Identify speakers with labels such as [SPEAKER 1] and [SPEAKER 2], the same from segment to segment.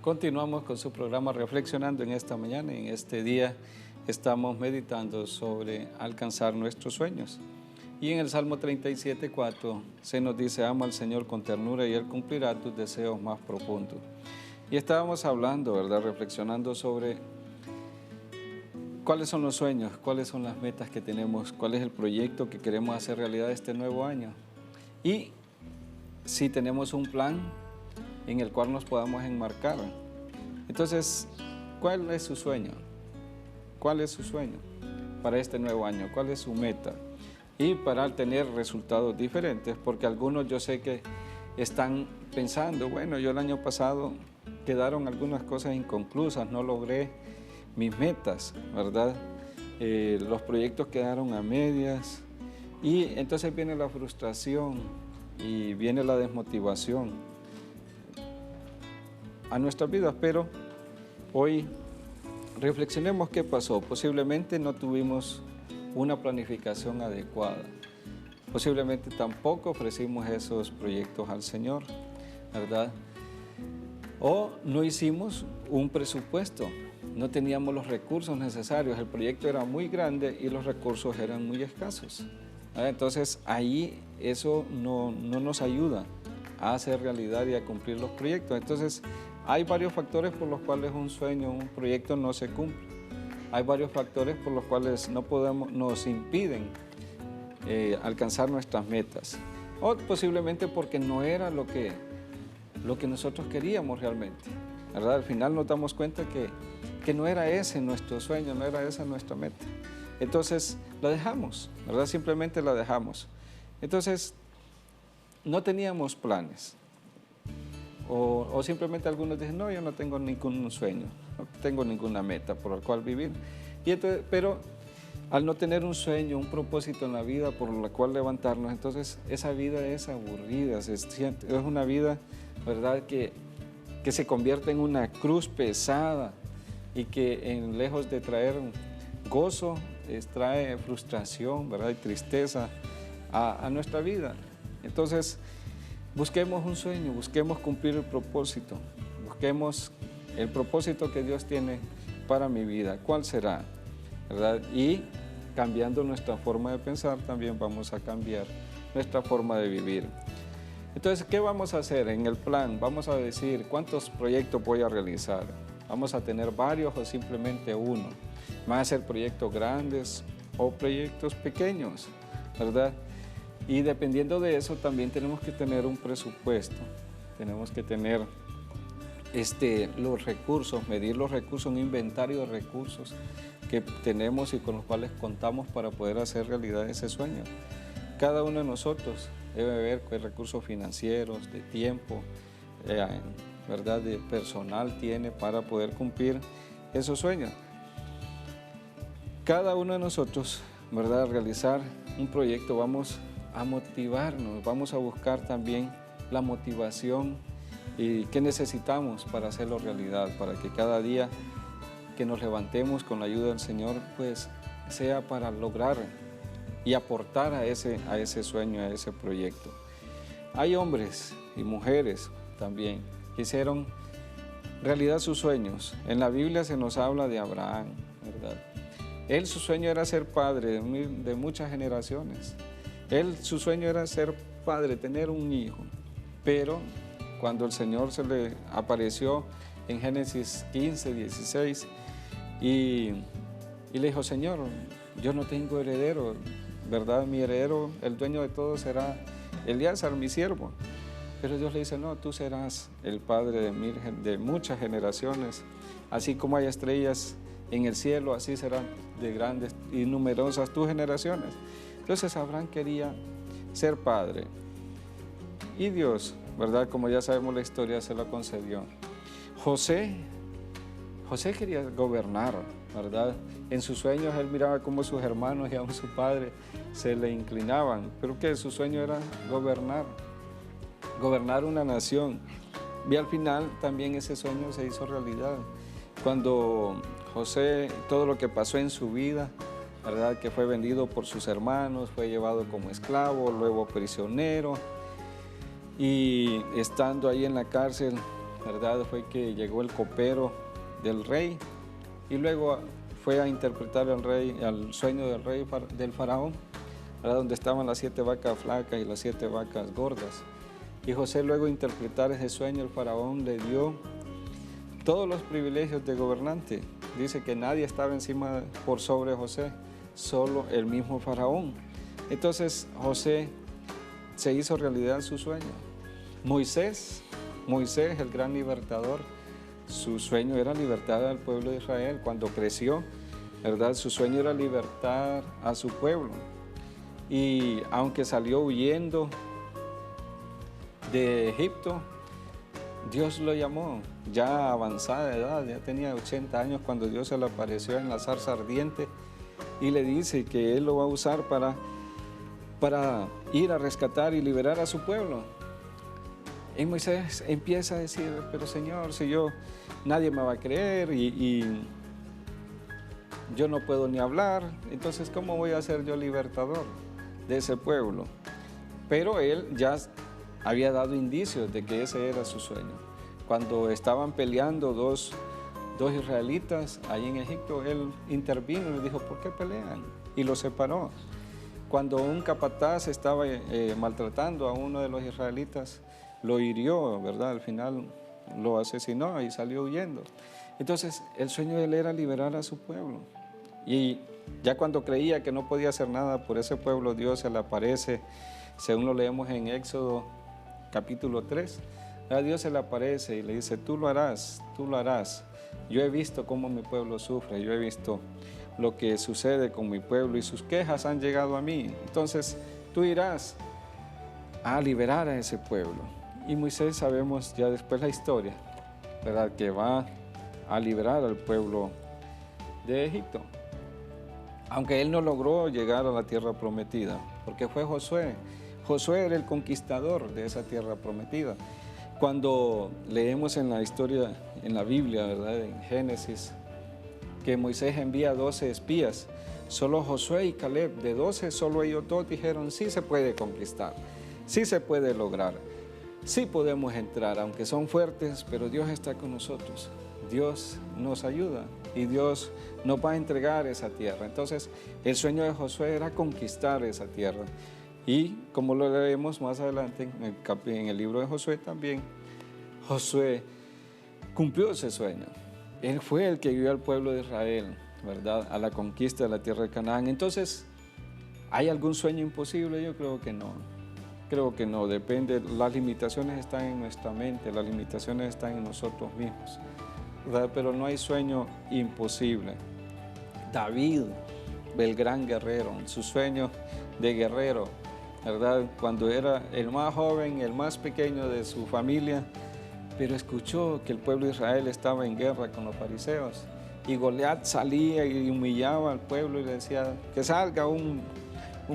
[SPEAKER 1] Continuamos con su programa Reflexionando en esta mañana. En este día estamos meditando sobre alcanzar nuestros sueños. Y en el Salmo 37:4 se nos dice: ama al Señor con ternura y Él cumplirá tus deseos más profundos. Y estábamos hablando, ¿verdad? Reflexionando sobre cuáles son los sueños, cuáles son las metas que tenemos, cuál es el proyecto que queremos hacer realidad este nuevo año. Y si tenemos un plan en el cual nos podamos enmarcar. Entonces, ¿cuál es su sueño? ¿Cuál es su sueño para este nuevo año? ¿Cuál es su meta? Y para tener resultados diferentes, porque algunos yo sé que están pensando, bueno, yo el año pasado quedaron algunas cosas inconclusas, no logré mis metas, ¿verdad? Los proyectos quedaron a medias y entonces viene la frustración y viene la desmotivación a nuestras vidas. Pero hoy reflexionemos qué pasó. Posiblemente no tuvimos una planificación adecuada. Posiblemente tampoco ofrecimos esos proyectos al Señor, ¿verdad? O no hicimos un presupuesto, no teníamos los recursos necesarios, el proyecto era muy grande y los recursos eran muy escasos. Entonces ahí eso no nos ayuda a hacer realidad y a cumplir los proyectos. Entonces hay varios factores por los cuales un sueño, un proyecto no se cumple. Hay varios factores por los cuales nos impiden alcanzar nuestras metas. O posiblemente porque no era lo que nosotros queríamos realmente, ¿verdad? Al final nos damos cuenta que no era ese nuestro sueño, no era esa nuestra meta. Entonces la dejamos, ¿verdad? Simplemente la dejamos. Entonces no teníamos planes. O simplemente algunos dicen, no, yo no tengo ningún sueño, no tengo ninguna meta por la cual vivir. Pero al no tener un sueño, un propósito en la vida por la cual levantarnos, entonces esa vida es aburrida, es una vida, ¿verdad?, que se convierte en una cruz pesada y que lejos de traer gozo, trae frustración, ¿verdad?, y tristeza a nuestra vida. Entonces, busquemos un sueño, busquemos cumplir el propósito, busquemos el propósito que Dios tiene para mi vida. ¿Cuál será? ¿Verdad? Y cambiando nuestra forma de pensar, también vamos a cambiar nuestra forma de vivir. Entonces, ¿qué vamos a hacer en el plan? Vamos a decir cuántos proyectos voy a realizar. Vamos a tener varios o simplemente uno. Van a ser proyectos grandes o proyectos pequeños, ¿verdad? Y dependiendo de eso también tenemos que tener un presupuesto, tenemos que tener los recursos, medir los recursos, un inventario de recursos que tenemos y con los cuales contamos para poder hacer realidad ese sueño. Cada uno de nosotros debe ver qué recursos financieros, de tiempo, ¿verdad?, de personal tiene para poder cumplir esos sueños. Cada uno de nosotros, ¿verdad?, al realizar un proyecto vamos a motivarnos, vamos a buscar también la motivación y qué necesitamos para hacerlo realidad, para que cada día que nos levantemos con la ayuda del Señor, pues sea para lograr y aportar a ese sueño, a ese proyecto. Hay hombres y mujeres también que hicieron realidad sus sueños. En la Biblia se nos habla de Abraham, ¿verdad? Él, su sueño era ser padre de muchas generaciones. Su sueño era ser padre, tener un hijo, pero cuando el Señor se le apareció en Génesis 15, 16, y le dijo, Señor, yo no tengo heredero, ¿verdad? Mi heredero, el dueño de todo será Elíasar, mi siervo. Pero Dios le dice, no, tú serás el padre de muchas generaciones, así como hay estrellas en el cielo, así serán de grandes y numerosas tus generaciones. Entonces Abraham quería ser padre y Dios, ¿verdad?, como ya sabemos la historia, se lo concedió. José quería gobernar, ¿verdad? En sus sueños él miraba cómo sus hermanos y aún su padre se le inclinaban, pero que su sueño era gobernar una nación. Y al final también ese sueño se hizo realidad. Cuando José, todo lo que pasó en su vida, ¿verdad?, que fue vendido por sus hermanos, fue llevado como esclavo, luego prisionero, y estando ahí en la cárcel ¿verdad? Fue que llegó el copero del rey y luego fue a interpretar al sueño del rey, del faraón, ¿verdad? Donde estaban las 7 vacas flacas y las 7 vacas gordas. Y José luego de interpretar ese sueño, el faraón le dio todos los privilegios de gobernante. Dice que nadie estaba encima por sobre José, solo el mismo faraón. Entonces José se hizo realidad su sueño. Moisés, el gran libertador, su sueño era libertar al pueblo de Israel. Cuando creció, ¿verdad? Su sueño era libertar a su pueblo. Y aunque salió huyendo de Egipto, Dios lo llamó, ya avanzada edad, ya tenía 80 años cuando Dios se le apareció en la zarza ardiente y le dice que Él lo va a usar para ir a rescatar y liberar a su pueblo. Y Moisés empieza a decir, pero Señor, si nadie me va a creer y yo no puedo ni hablar, entonces ¿cómo voy a ser yo libertador de ese pueblo? Pero él ya había dado indicios de que ese era su sueño. Cuando estaban peleando dos israelitas ahí en Egipto, él intervino y le dijo, ¿por qué pelean? Y los separó. Cuando un capataz estaba maltratando a uno de los israelitas, lo hirió, ¿verdad? Al final lo asesinó y salió huyendo. Entonces, el sueño de él era liberar a su pueblo. Y ya cuando creía que no podía hacer nada por ese pueblo, Dios se le aparece, según lo leemos en Éxodo capítulo 3. A Dios se le aparece y le dice, tú lo harás, tú lo harás. Yo he visto cómo mi pueblo sufre, yo he visto lo que sucede con mi pueblo y sus quejas han llegado a mí. Entonces, tú irás a liberar a ese pueblo. Y Moisés, sabemos ya después la historia, ¿verdad? Que va a liberar al pueblo de Egipto. Aunque él no logró llegar a la tierra prometida, porque fue Josué. Josué era el conquistador de esa tierra prometida. Cuando leemos en la historia, en la Biblia, ¿verdad? En Génesis, que Moisés envía 12 espías, solo Josué y Caleb, de 12, solo ellos dos dijeron, sí se puede conquistar, sí se puede lograr, sí podemos entrar, aunque son fuertes, pero Dios está con nosotros, Dios nos ayuda y Dios nos va a entregar esa tierra. Entonces, el sueño de Josué era conquistar esa tierra. Y como lo leemos más adelante en el libro de Josué también, Josué cumplió ese sueño. Él fue el que guió al pueblo de Israel, ¿verdad?, a la conquista de la tierra de Canaán. Entonces, ¿hay algún sueño imposible? Yo creo que no. Creo que no, depende. Las limitaciones están en nuestra mente, las limitaciones están en nosotros mismos, ¿verdad? Pero no hay sueño imposible. David, el gran guerrero, su sueño de guerrero, ¿verdad? Cuando era el más joven, el más pequeño de su familia, pero escuchó que el pueblo de Israel estaba en guerra con los fariseos y Goliat salía y humillaba al pueblo y le decía que salga un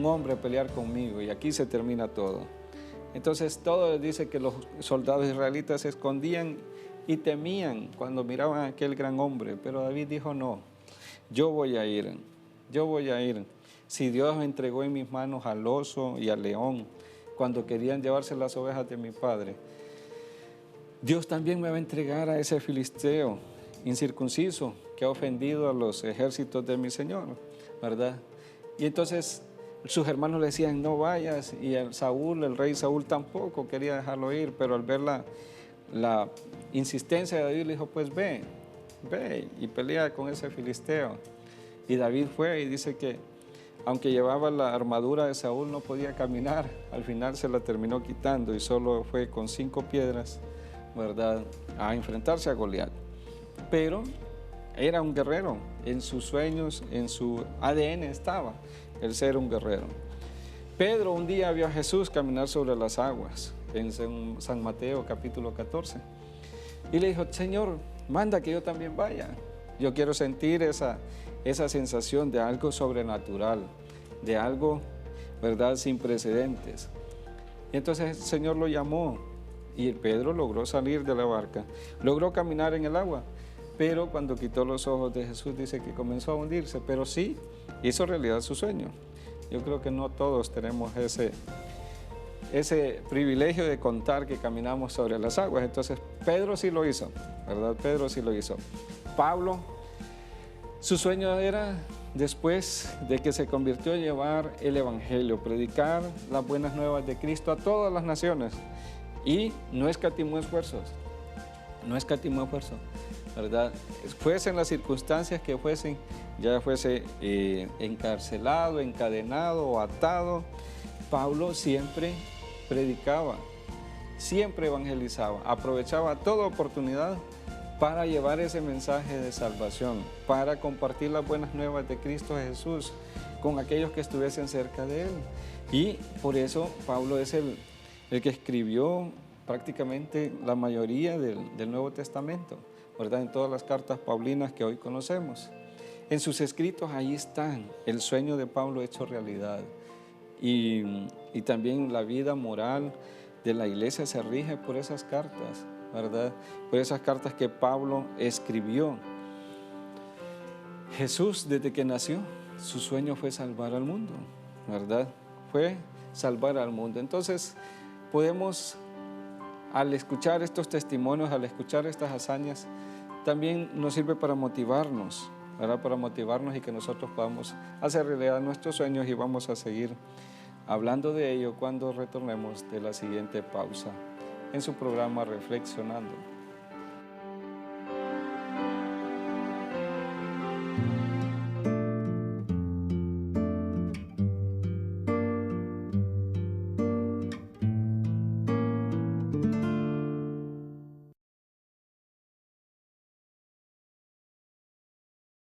[SPEAKER 1] hombre a pelear conmigo y aquí se termina todo. Entonces todo dice que los soldados israelitas se escondían y temían cuando miraban a aquel gran hombre, pero David dijo no, yo voy a ir. Si Dios me entregó en mis manos al oso y al león cuando querían llevarse las ovejas de mi padre, Dios también me va a entregar a ese filisteo incircunciso que ha ofendido a los ejércitos de mi Señor, ¿verdad? Y entonces sus hermanos le decían, no vayas, y el rey Saúl tampoco quería dejarlo ir, pero al ver la insistencia de David le dijo, pues ve y pelea con ese filisteo. Y David fue y dice que aunque llevaba la armadura de Saúl no podía caminar, al final se la terminó quitando y solo fue con 5 piedras, ¿verdad?, a enfrentarse a Goliat. Pero era un guerrero, en sus sueños, en su ADN estaba el ser un guerrero. Pedro un día vio a Jesús caminar sobre las aguas, en San Mateo capítulo 14, y le dijo, Señor, manda que yo también vaya. Yo quiero sentir esa sensación de algo sobrenatural, de algo, ¿verdad?, sin precedentes. Y entonces el Señor lo llamó y Pedro logró salir de la barca, logró caminar en el agua, pero cuando quitó los ojos de Jesús dice que comenzó a hundirse, pero sí hizo realidad su sueño. Yo creo que no todos tenemos ese privilegio de contar que caminamos sobre las aguas. Entonces, Pedro sí lo hizo, ¿verdad? Pedro sí lo hizo. Pablo, su sueño era, después de que se convirtió, en llevar el Evangelio, predicar las buenas nuevas de Cristo a todas las naciones. Y no escatimó esfuerzos, no escatimó esfuerzo, ¿verdad? Fuesen las circunstancias que fuesen, ya fuese encarcelado, encadenado o atado, Pablo siempre predicaba, siempre evangelizaba, aprovechaba toda oportunidad para llevar ese mensaje de salvación, para compartir las buenas nuevas de Cristo Jesús con aquellos que estuviesen cerca de Él. Y por eso Pablo es el que escribió prácticamente la mayoría del Nuevo Testamento, ¿verdad? En todas las cartas paulinas que hoy conocemos. En sus escritos ahí están el sueño de Pablo hecho realidad. Y también la vida moral de la iglesia se rige por esas cartas, ¿verdad? Por esas cartas que Pablo escribió. Jesús, desde que nació, su sueño fue salvar al mundo, ¿verdad? Fue salvar al mundo. Entonces, podemos, al escuchar estos testimonios, al escuchar estas hazañas, también nos sirve para motivarnos, ¿verdad? Para motivarnos y que nosotros podamos hacer realidad nuestros sueños, y vamos a seguir hablando de ello cuando retornemos de la siguiente pausa en su programa Reflexionando.